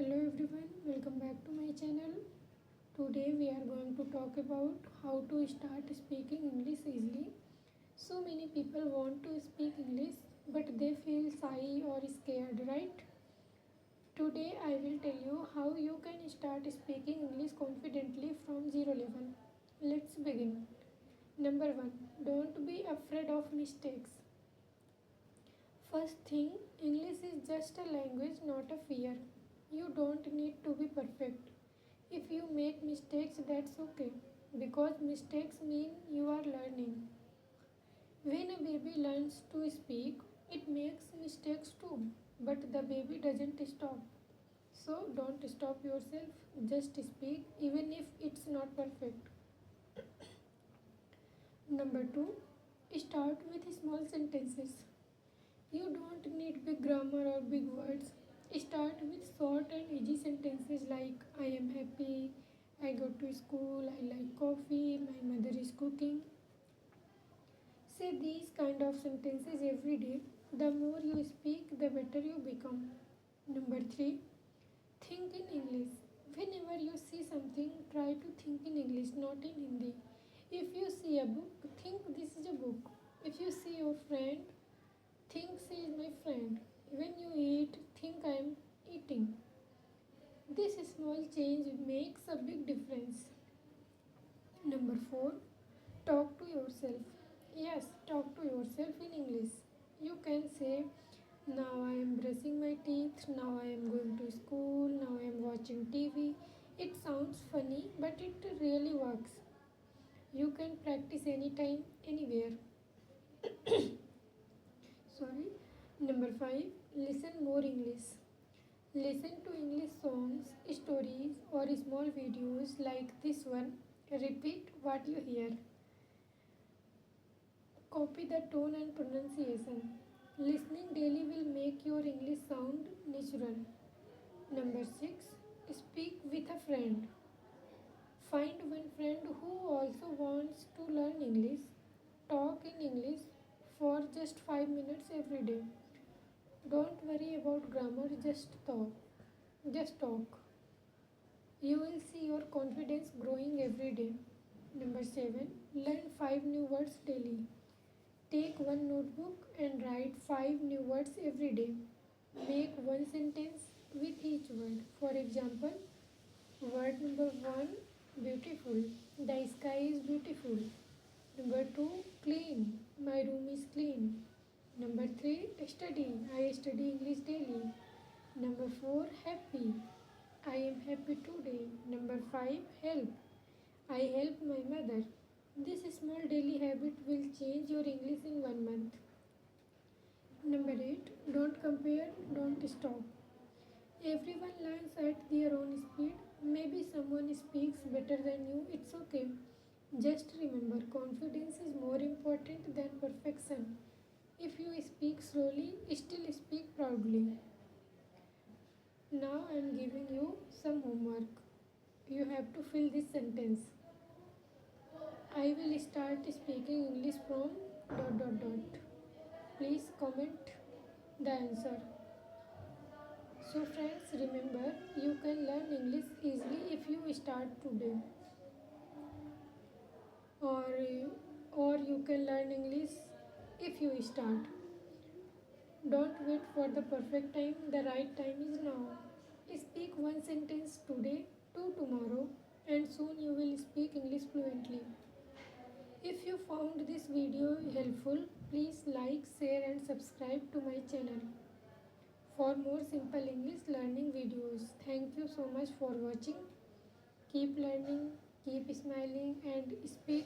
Hello everyone, welcome back to my channel. Today we are going to talk about how to start speaking English easily. So many people want to speak English but they feel shy or scared, right? Today I will tell you how you can start speaking English confidently from zero level. Let's begin. Number 1. Don't be afraid of mistakes. First thing, English is just a language, not a fear. You don't need to be perfect. If you make mistakes, that's okay because mistakes mean you are learning. When a baby learns to speak, it makes mistakes too, but the baby doesn't stop. So don't stop yourself, just speak even if it's not perfect. Number 2, start with small sentences. You don't need big grammar or big words. Start with short and easy sentences like I am happy, I go to school, I like coffee, my mother is cooking. Say these kind of sentences every day. The more you speak, the better you become. Number 3, think in English. Whenever you see something, try to think in English, not in Hindi. If you see a book, think this is a book. If you see your friend, think she is my friend. When you eat, think I am eating. This small change makes a big difference. Number 4, talk to yourself. Yes, talk to yourself in English. You can say, now I am brushing my teeth, now I am going to school, now I am watching TV. It sounds funny, but it really works. You can practice anytime, anywhere. Sorry. Number 5, listen more English. Listen to English songs, stories, or small videos like this one. Repeat what you hear. Copy the tone and pronunciation. Listening daily will make your English sound natural. Number 6, speak with a friend. Find one friend who also wants to learn English. Talk in English for just 5 minutes every day. Don't worry about grammar, just talk. Just talk. You will see your confidence growing every day. Number 7, learn 5 new words daily. Take one notebook and write 5 new words every day. Make one sentence with each word. For example, word number 1, beautiful. The sky is beautiful. Number 2, clean. My room is clean. Number 3, study. I study English daily. Number 4, happy. I am happy today. Number 5, help. I help my mother. This small daily habit will change your English in 1 month. Number 8, don't compare, don't stop. Everyone learns at their own speed. Maybe someone speaks better than you, it's okay. Just remember, confidence is more important than perfection. If you speak slowly, still speak proudly. Now I am giving you some homework. You have to fill this sentence. I will start speaking English from dot dot dot. Please comment the answer. So friends, remember you can learn English easily if you start today. Or or you can learn English if you start. Don't wait for the perfect time. The right time is now. Speak one sentence today, two tomorrow, and soon you will speak English fluently. If you found this video helpful, please like, share and subscribe to my channel for more simple English learning videos. Thank you so much for watching. Keep learning, keep smiling and speak